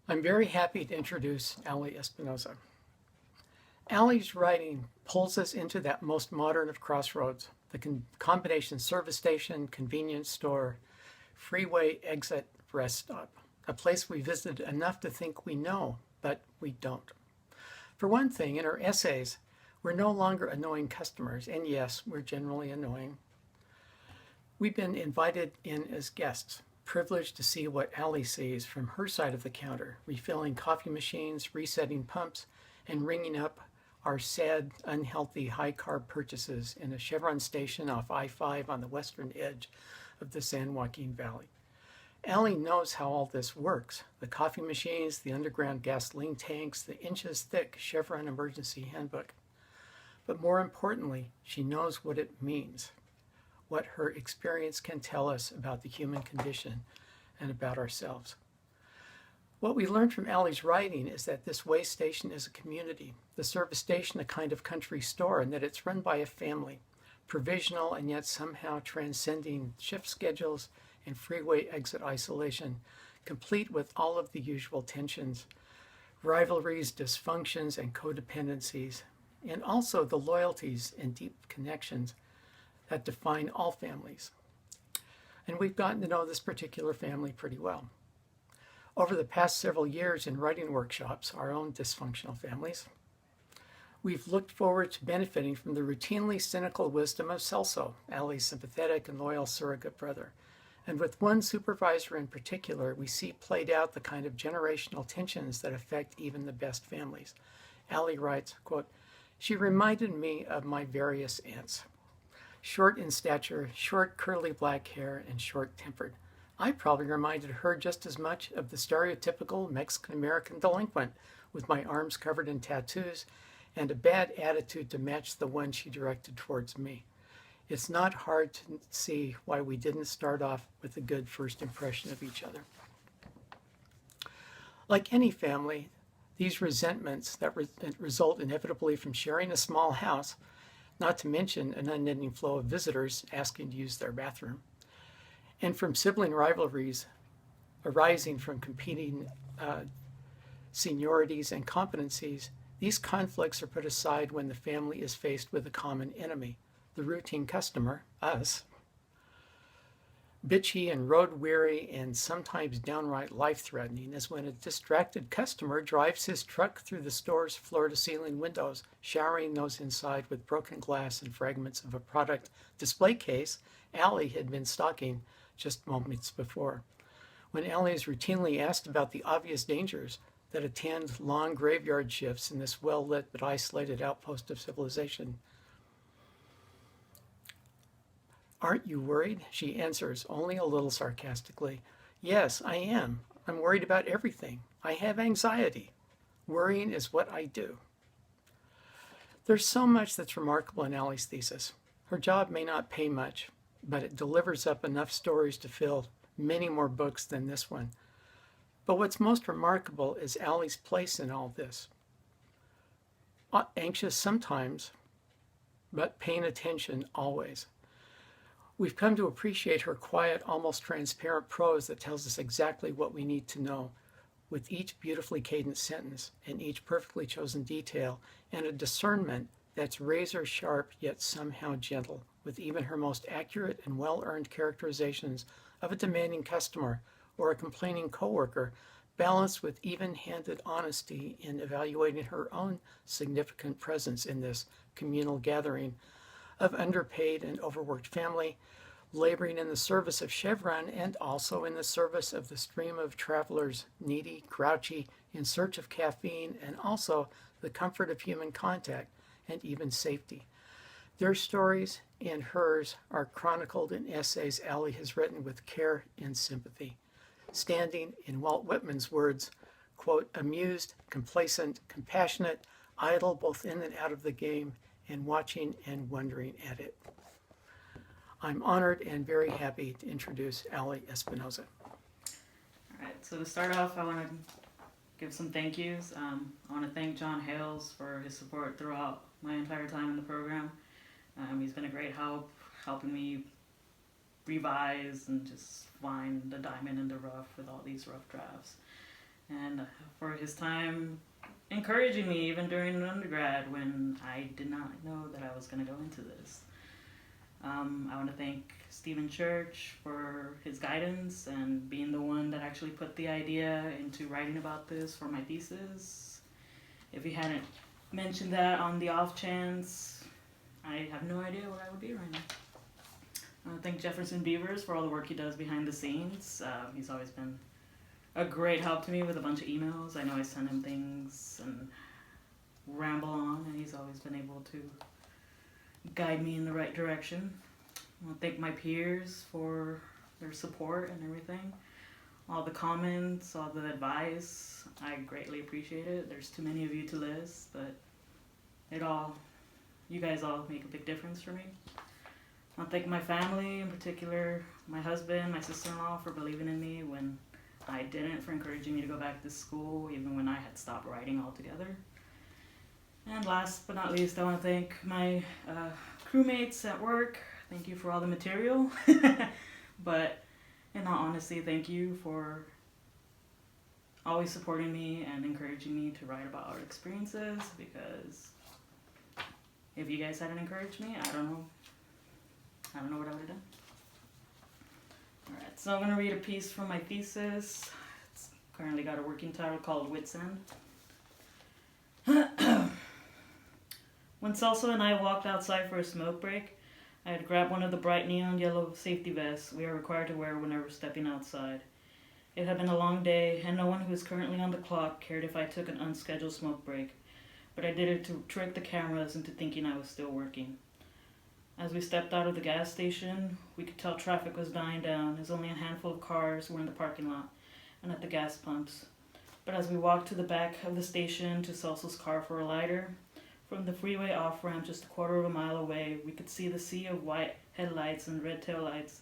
I'm very happy to introduce Alejandra Espinoza. Allie's writing pulls us into that most modern of crossroads, the combination service station, convenience store, freeway exit rest stop, a place we visited enough to think we know, but we don't. For one thing, in her essays, we're no longer annoying customers, and yes, we're generally annoying. We've been invited in as guests, privileged to see what Allie sees from her side of the counter, refilling coffee machines, resetting pumps, and ringing up our sad, unhealthy, high-carb purchases in a Chevron station off I-5 on the western edge of the San Joaquin Valley. Allie knows how all this works. The coffee machines, the underground gasoline tanks, the inches-thick Chevron emergency handbook. But more importantly, she knows what it means, what her experience can tell us about the human condition and about ourselves. What we learned from Allie's writing is that this way station is a community, the service station a kind of country store, and that it's run by a family, provisional and yet somehow transcending shift schedules and freeway exit isolation, complete with all of the usual tensions, rivalries, dysfunctions, and codependencies, and also the loyalties and deep connections that define all families. And we've gotten to know this particular family pretty well. Over the past several years in writing workshops, our own dysfunctional families, we've looked forward to benefiting from the routinely cynical wisdom of Celso, Allie's sympathetic and loyal surrogate brother. And with one supervisor in particular, we see played out the kind of generational tensions that affect even the best families. Allie writes, quote, "She reminded me of my various aunts. Short in stature, short curly black hair, and short-tempered. I probably reminded her just as much of the stereotypical Mexican-American delinquent with my arms covered in tattoos and a bad attitude to match the one she directed towards me. It's not hard to see why we didn't start off with a good first impression of each other." Like any family, these resentments that result inevitably from sharing a small house, not to mention an unending flow of visitors asking to use their bathroom, and from sibling rivalries arising from competing seniorities and competencies, these conflicts are put aside when the family is faced with a common enemy, the routine customer, us. Bitchy and road-weary and sometimes downright life-threatening is when a distracted customer drives his truck through the store's floor-to-ceiling windows, showering those inside with broken glass and fragments of a product display case Allie had been stocking just moments before. When Allie is routinely asked about the obvious dangers that attend long graveyard shifts in this well-lit but isolated outpost of civilization, "Aren't you worried?" she answers, only a little sarcastically. "Yes, I am. I'm worried about everything. I have anxiety. Worrying is what I do." There's so much that's remarkable in Allie's thesis. Her job may not pay much, but it delivers up enough stories to fill many more books than this one. But what's most remarkable is Allie's place in all this. Anxious sometimes, but paying attention always. We've come to appreciate her quiet, almost transparent prose that tells us exactly what we need to know, with each beautifully cadenced sentence and each perfectly chosen detail, and a discernment that's razor sharp yet somehow gentle, with even her most accurate and well-earned characterizations of a demanding customer or a complaining coworker, balanced with even-handed honesty in evaluating her own significant presence in this communal gathering of underpaid and overworked family, laboring in the service of Chevron and also in the service of the stream of travelers, needy, grouchy, in search of caffeine, and also the comfort of human contact and even safety. Their stories and hers are chronicled in essays Allie has written with care and sympathy, standing, in Walt Whitman's words, quote, "amused, complacent, compassionate, idle both in and out of the game, and watching and wondering at it." I'm honored and very happy to introduce Allie Espinoza. All right, so to start off, I want to give some thank yous. I want to thank John Hales for his support throughout my entire time in the program. He's been a great help, helping me revise and just find the diamond in the rough with all these rough drafts. and for his time encouraging me even during undergrad when I did not know that I was going to go into this. I want to thank Stephen Church for his guidance and being the one that actually put the idea into writing about this for my thesis. If he hadn't mentioned that on the off chance, I have no idea where I would be right now. I want to thank Jefferson Beavers for all the work he does behind the scenes. He's always been a great help to me with a bunch of emails. I know I send him things and ramble on, and he's always been able to guide me in the right direction. I want to thank my peers for their support and everything. All the comments, all the advice, I greatly appreciate it. There's too many of you to list, but you guys all make a big difference for me. I want to thank my family, in particular my husband, my sister-in-law, for believing in me when I didn't, for encouraging me to go back to school, even when I had stopped writing altogether. And last but not least, I want to thank my crewmates at work. Thank you for all the material. But in all honesty, thank you for always supporting me and encouraging me to write about our experiences, because if you guys hadn't encouraged me, I don't know what I would have done. Alright, so I'm going to read a piece from my thesis. It's currently got a working title called Wit's End. When Celso and I walked outside for a smoke break, I had grabbed one of the bright neon yellow safety vests we are required to wear whenever stepping outside. It had been a long day, and no one who is currently on the clock cared if I took an unscheduled smoke break, but I did it to trick the cameras into thinking I was still working. As we stepped out of the gas station, we could tell traffic was dying down, as only a handful of cars were in the parking lot and at the gas pumps. But as we walked to the back of the station to Celso's car for a lighter, from the freeway off-ramp just a quarter of a mile away, we could see the sea of white headlights and red taillights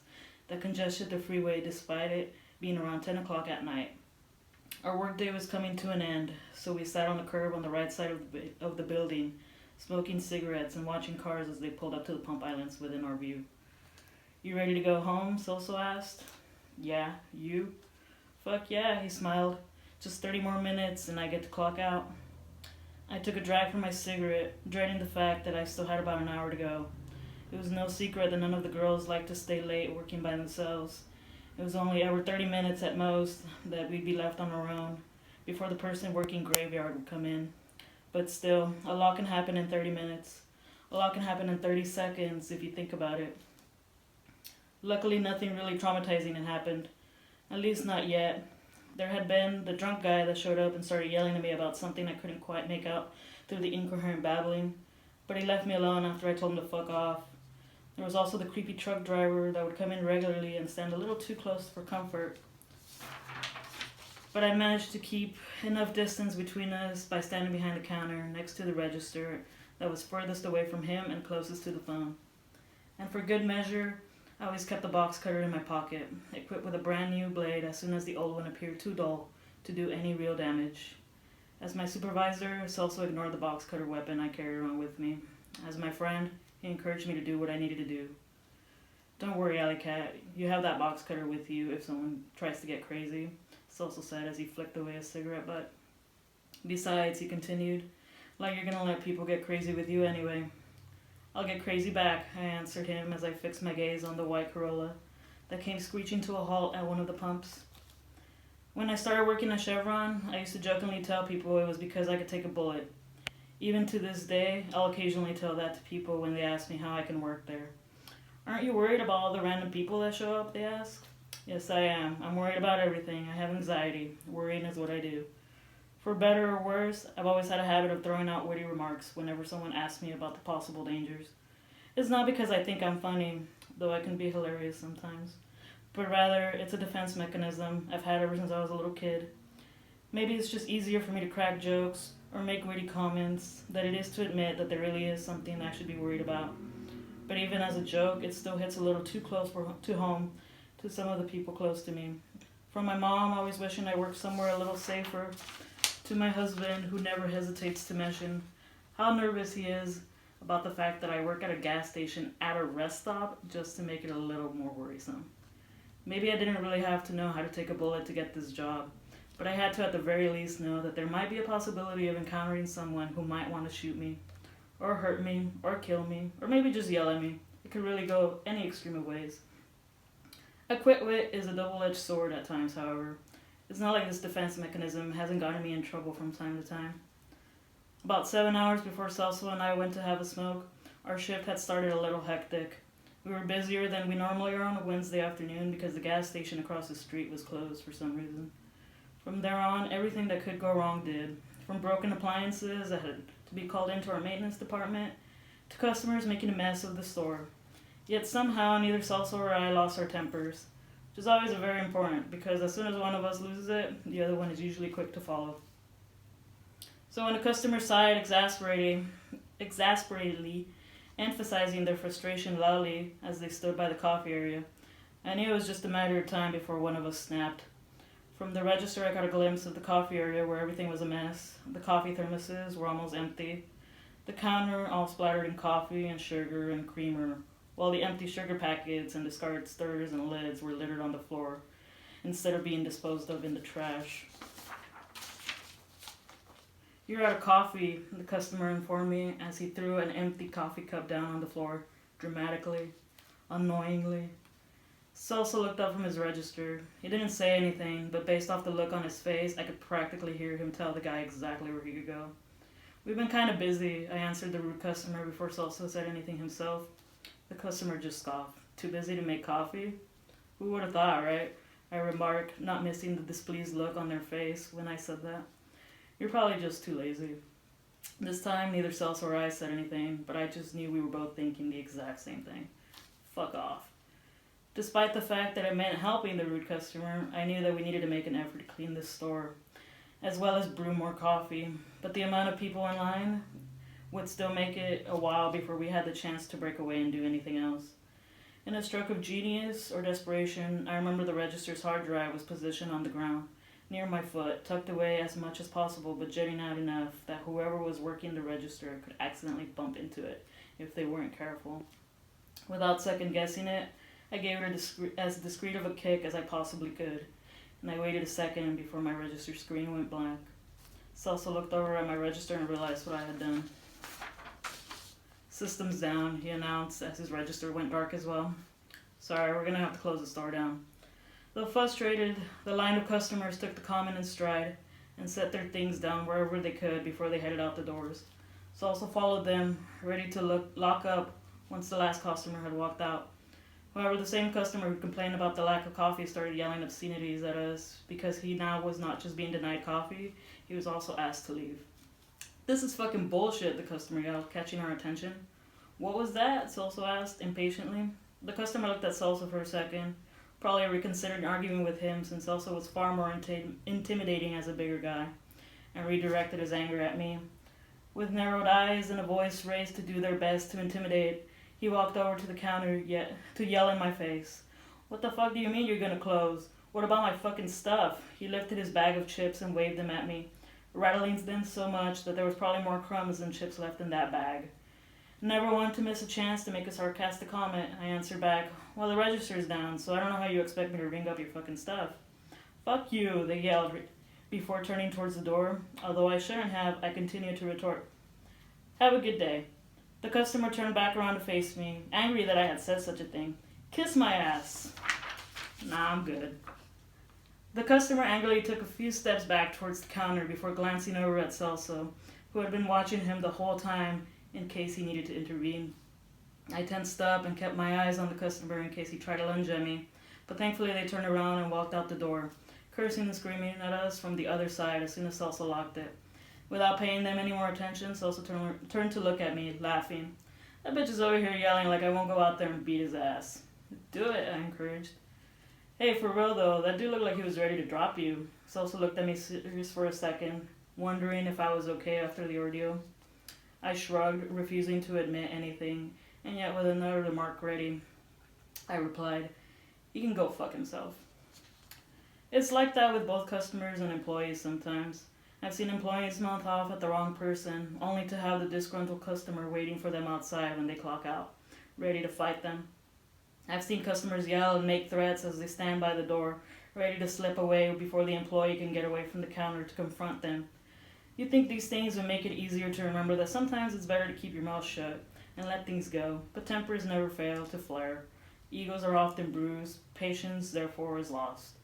that congested the freeway despite it being around 10 o'clock at night. Our workday was coming to an end, so we sat on the curb on the right side of the building, smoking cigarettes and watching cars as they pulled up to the pump islands within our view. "You ready to go home?" Celso asked. "Yeah, you?" "Fuck yeah," he smiled. "Just 30 more minutes and I get to clock out." I took a drag from my cigarette, dreading the fact that I still had about an hour to go. It was no secret that none of the girls liked to stay late working by themselves. It was only every 30 minutes at most that we'd be left on our own before the person working graveyard would come in. But still, a lot can happen in 30 minutes. A lot can happen in 30 seconds if you think about it. Luckily, nothing really traumatizing had happened. At least not yet. There had been the drunk guy that showed up and started yelling at me about something I couldn't quite make out through the incoherent babbling, but he left me alone after I told him to fuck off. There was also the creepy truck driver that would come in regularly and stand a little too close for comfort. But I managed to keep enough distance between us by standing behind the counter next to the register that was furthest away from him and closest to the phone. And for good measure, I always kept the box cutter in my pocket, equipped with a brand new blade as soon as the old one appeared too dull to do any real damage. As my supervisor, Celso ignored the box cutter weapon I carried around with me. As my friend, he encouraged me to do what I needed to do. "Don't worry, Alley Cat, you have that box cutter with you if someone tries to get crazy," Celso said as he flicked away a cigarette butt. "Besides," he continued, "like you're gonna let people get crazy with you anyway." "I'll get crazy back," I answered him as I fixed my gaze on the white Corolla that came screeching to a halt at one of the pumps. When I started working at Chevron, I used to jokingly tell people it was because I could take a bullet. Even to this day, I'll occasionally tell that to people when they ask me how I can work there. "Aren't you worried about all the random people that show up?" they ask. "Yes, I am. I'm worried about everything. I have anxiety. Worrying is what I do. For better or worse, I've always had a habit of throwing out witty remarks whenever someone asks me about the possible dangers. It's not because I think I'm funny, though I can be hilarious sometimes, but rather it's a defense mechanism I've had ever since I was a little kid. Maybe it's just easier for me to crack jokes or make witty comments than it is to admit that there really is something I should be worried about. But even as a joke, it still hits a little too close to home to some of the people close to me. From my mom always wishing I worked somewhere a little safer, to my husband, who never hesitates to mention how nervous he is about the fact that I work at a gas station at a rest stop just to make it a little more worrisome. Maybe I didn't really have to know how to take a bullet to get this job, but I had to at the very least know that there might be a possibility of encountering someone who might want to shoot me, or hurt me, or kill me, or maybe just yell at me. It could really go any extreme of ways. A quick wit is a double-edged sword at times, however. It's not like this defense mechanism hasn't gotten me in trouble from time to time. About 7 hours before Celso and I went to have a smoke, our shift had started a little hectic. We were busier than we normally are on a Wednesday afternoon because the gas station across the street was closed for some reason. From there on, everything that could go wrong did. From broken appliances that had to be called into our maintenance department, to customers making a mess of the store. Yet somehow neither Celso or I lost our tempers, which is always very important because as soon as one of us loses it, the other one is usually quick to follow. So when a customer sighed exasperatedly, emphasizing their frustration loudly as they stood by the coffee area, I knew it was just a matter of time before one of us snapped. From the register, I got a glimpse of the coffee area where everything was a mess. The coffee thermoses were almost empty. The counter all splattered in coffee and sugar and creamer, while the empty sugar packets and discarded stirrers and lids were littered on the floor instead of being disposed of in the trash. "You're out of coffee," the customer informed me as he threw an empty coffee cup down on the floor, dramatically, annoyingly. Celso looked up from his register. He didn't say anything, but based off the look on his face, I could practically hear him tell the guy exactly where he could go. "We've been kind of busy," I answered the rude customer before Celso said anything himself. The customer just scoffed. "Too busy to make coffee?" "Who would have thought, right?" I remarked, not missing the displeased look on their face when I said that. "You're probably just too lazy." This time, neither Celso or I said anything, but I just knew we were both thinking the exact same thing. Fuck off. Despite the fact that it meant helping the rude customer, I knew that we needed to make an effort to clean this store, as well as brew more coffee. But the amount of people in line would still make it a while before we had the chance to break away and do anything else. In a stroke of genius or desperation, I remember the register's hard drive was positioned on the ground, near my foot, tucked away as much as possible but jutting out enough that whoever was working the register could accidentally bump into it if they weren't careful. Without second-guessing it, I gave it as discreet of a kick as I possibly could, and I waited a second before my register screen went blank. Celso looked over at my register and realized what I had done. "System's down," he announced as his register went dark as well. "Sorry, we're going to have to close the store down." Though frustrated, the line of customers took the comment in stride and set their things down wherever they could before they headed out the doors. Celso followed them, ready to lock up once the last customer had walked out. However, the same customer who complained about the lack of coffee started yelling obscenities at us because he now was not just being denied coffee, he was also asked to leave. "This is fucking bullshit," the customer yelled, catching our attention. "What was that?" Celso asked impatiently. The customer looked at Celso for a second, probably reconsidered arguing with him since Celso was far more intimidating as a bigger guy, and redirected his anger at me. With narrowed eyes and a voice raised to do their best to intimidate, he walked over to the counter to yell in my face. "What the fuck do you mean you're gonna close? What about my fucking stuff?" He lifted his bag of chips and waved them at me, rattling them so much that there was probably more crumbs than chips left in that bag. "Never wanted to miss a chance to make a sarcastic comment," I answered back. "Well, the register's down, so I don't know how you expect me to ring up your fucking stuff." "Fuck you," they yelled before turning towards the door. Although I shouldn't have, I continued to retort, "Have a good day." The customer turned back around to face me, angry that I had said such a thing. "Kiss my ass." "Nah, I'm good." The customer angrily took a few steps back towards the counter before glancing over at Celso, who had been watching him the whole time in case he needed to intervene. I tensed up and kept my eyes on the customer in case he tried to lunge at me, but thankfully they turned around and walked out the door, cursing and screaming at us from the other side as soon as Celso locked it. Without paying them any more attention, Celso turned to look at me, laughing. "That bitch is over here yelling like I won't go out there and beat his ass." "Do it," I encouraged. "Hey, for real though, that dude looked like he was ready to drop you." Celso looked at me serious for a second, wondering if I was okay after the ordeal. I shrugged, refusing to admit anything, and yet with another remark ready, I replied, "He can go fuck himself." It's like that with both customers and employees sometimes. I've seen employees mouth off at the wrong person, only to have the disgruntled customer waiting for them outside when they clock out, ready to fight them. I've seen customers yell and make threats as they stand by the door, ready to slip away before the employee can get away from the counter to confront them. You'd think these things would make it easier to remember that sometimes it's better to keep your mouth shut and let things go, but tempers never fail to flare. Egos are often bruised, patience therefore is lost.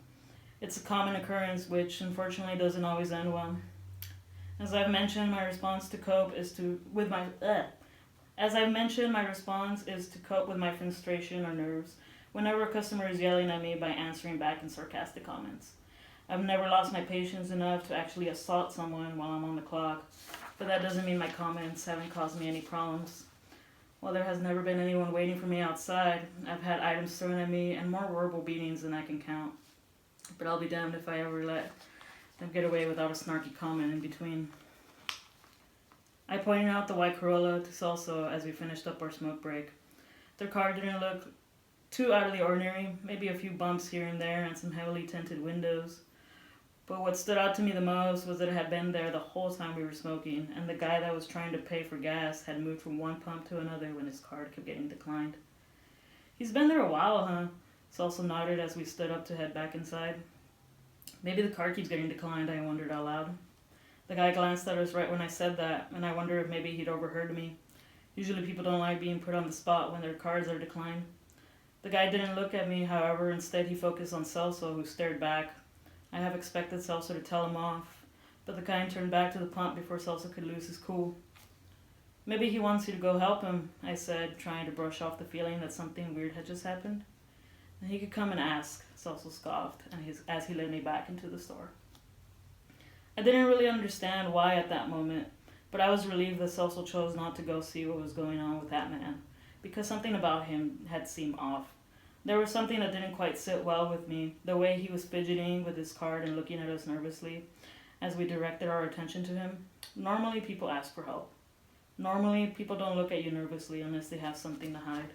It's a common occurrence which unfortunately doesn't always end well. As I've mentioned, my response is to cope with my frustration or nerves whenever a customer is yelling at me by answering back in sarcastic comments. I've never lost my patience enough to actually assault someone while I'm on the clock, but that doesn't mean my comments haven't caused me any problems. While there has never been anyone waiting for me outside, I've had items thrown at me and more verbal beatings than I can count. But I'll be damned if I ever let them get away without a snarky comment in between. I pointed out the white Corolla to Salsa as we finished up our smoke break. Their car didn't look too out of the ordinary, maybe a few bumps here and there and some heavily tinted windows. But what stood out to me the most was that it had been there the whole time we were smoking, and the guy that was trying to pay for gas had moved from one pump to another when his card kept getting declined. "He's been there a while, huh?" Salsa nodded as we stood up to head back inside. "Maybe the card keeps getting declined," I wondered out loud. The guy glanced at us right when I said that, and I wondered if maybe he'd overheard me. Usually people don't like being put on the spot when their cards are declined. The guy didn't look at me, however, instead he focused on Celso, who stared back. I have expected Celso to tell him off, but the guy turned back to the pump before Celso could lose his cool. "Maybe he wants you to go help him," I said, trying to brush off the feeling that something weird had just happened. "And he could come and ask," Celso scoffed, as he led me back into the store. I didn't really understand why at that moment, but I was relieved that Celso chose not to go see what was going on with that man, because something about him had seemed off. There was something that didn't quite sit well with me, the way he was fidgeting with his card and looking at us nervously as we directed our attention to him. Normally people ask for help. Normally people don't look at you nervously unless they have something to hide.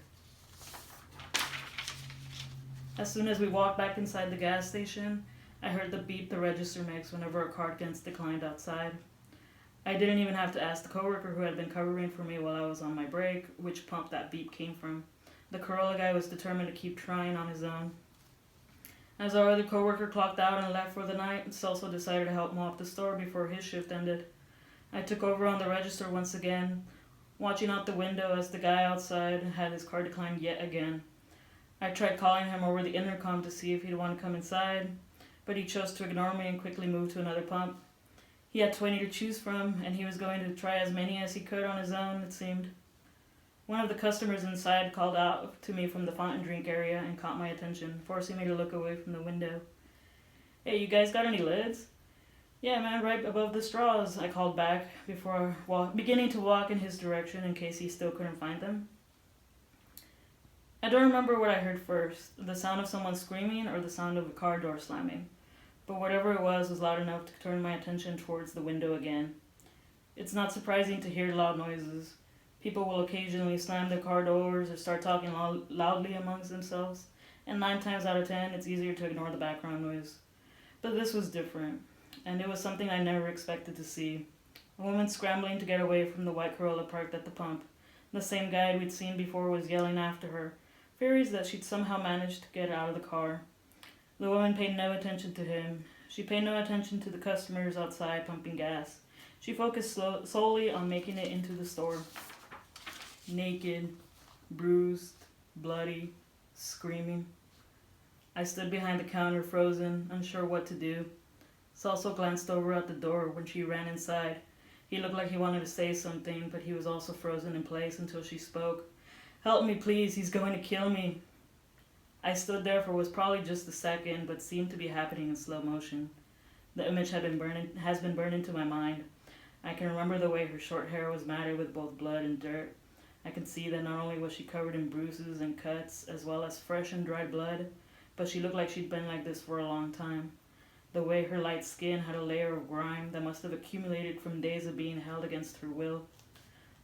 As soon as we walked back inside the gas station, I heard the beep the register makes whenever a card gets declined outside. I didn't even have to ask the coworker who had been covering for me while I was on my break which pump that beep came from. The Corolla guy was determined to keep trying on his own. As our other coworker clocked out and left for the night, Celso decided to help mop the store before his shift ended. I took over on the register once again, watching out the window as the guy outside had his card declined yet again. I tried calling him over the intercom to see if he'd want to come inside, but he chose to ignore me and quickly moved to another pump. He had 20 to choose from, and he was going to try as many as he could on his own, it seemed. One of the customers inside called out to me from the fountain drink area and caught my attention, forcing me to look away from the window. "Hey, you guys got any lids?" "Yeah, man, right above the straws," I called back before beginning to walk in his direction in case he still couldn't find them. I don't remember what I heard first, the sound of someone screaming or the sound of a car door slamming, but whatever it was loud enough to turn my attention towards the window again. It's not surprising to hear loud noises. People will occasionally slam their car doors or start talking loudly amongst themselves, and 9 times out of 10, it's easier to ignore the background noise. But this was different, and it was something I never expected to see. A woman scrambling to get away from the white Corolla parked at the pump. The same guy we'd seen before was yelling after her, furious that she'd somehow managed to get out of the car. The woman paid no attention to him. She paid no attention to the customers outside pumping gas. She focused solely on making it into the store. Naked, bruised, bloody, screaming. I stood behind the counter, frozen, unsure what to do. Salso glanced over at the door when she ran inside. He looked like he wanted to say something, but he was also frozen in place until she spoke. "Help me, please, he's going to kill me." I stood there for what was probably just a second, but seemed to be happening in slow motion. The image has been burned into my mind. I can remember the way her short hair was matted with both blood and dirt. I can see that not only was she covered in bruises and cuts, as well as fresh and dry blood, but she looked like she'd been like this for a long time. The way her light skin had a layer of grime that must have accumulated from days of being held against her will.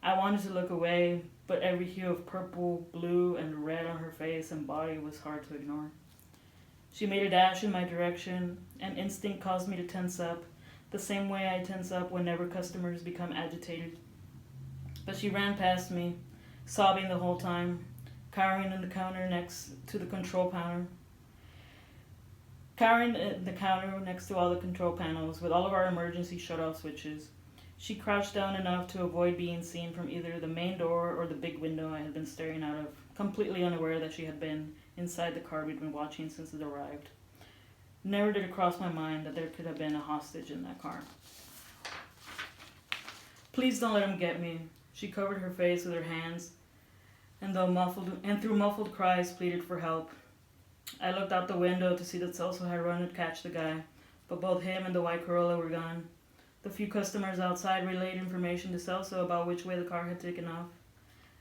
I wanted to look away, but every hue of purple, blue, and red on her face and body was hard to ignore. She made a dash in my direction, and instinct caused me to tense up, the same way I tense up whenever customers become agitated. But she ran past me, sobbing the whole time, cowering in the counter next to the control Cowering at the counter next to all the control panels with all of our emergency shut-off switches, she crouched down enough to avoid being seen from either the main door or the big window I had been staring out of, completely unaware that she had been inside the car we'd been watching since it arrived. Never did it cross my mind that there could have been a hostage in that car. Please don't let him get me. She covered her face with her hands, and through muffled cries pleaded for help. I looked out the window to see that Celso had run to catch the guy, but both him and the white Corolla were gone. The few customers outside relayed information to Celso about which way the car had taken off.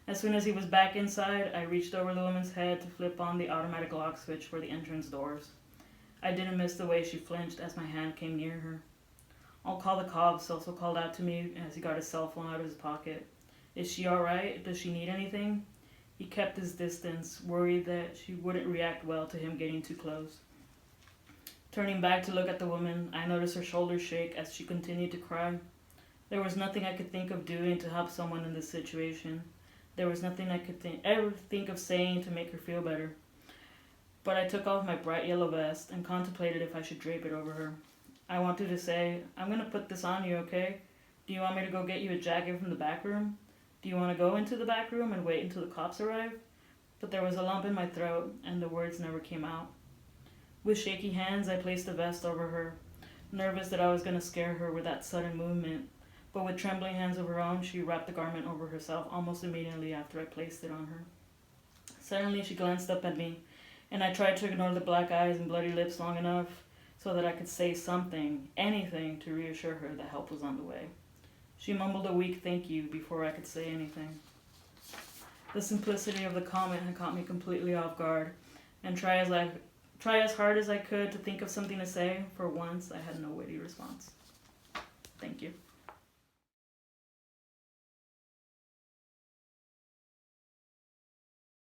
As soon as he was back inside, I reached over the woman's head to flip on the automatic lock switch for the entrance doors. I didn't miss the way she flinched as my hand came near her. I'll call the cops, Celso called out to me as he got his cell phone out of his pocket. Is she alright? Does she need anything? He kept his distance, worried that she wouldn't react well to him getting too close. Turning back to look at the woman, I noticed her shoulders shake as she continued to cry. There was nothing I could think of doing to help someone in this situation. There was nothing I could ever think of saying to make her feel better. But I took off my bright yellow vest and contemplated if I should drape it over her. I wanted to say, I'm going to put this on you, okay? Do you want me to go get you a jacket from the back room? Do you want to go into the back room and wait until the cops arrive? But there was a lump in my throat, and the words never came out. With shaky hands, I placed the vest over her, nervous that I was going to scare her with that sudden movement. But with trembling hands of her own, she wrapped the garment over herself almost immediately after I placed it on her. Suddenly, she glanced up at me, and I tried to ignore the black eyes and bloody lips long enough so that I could say something, anything, to reassure her that help was on the way. She mumbled a weak thank you before I could say anything. The simplicity of the comment had caught me completely off guard, and try as hard as I could to think of something to say, for once I had no witty response. Thank you.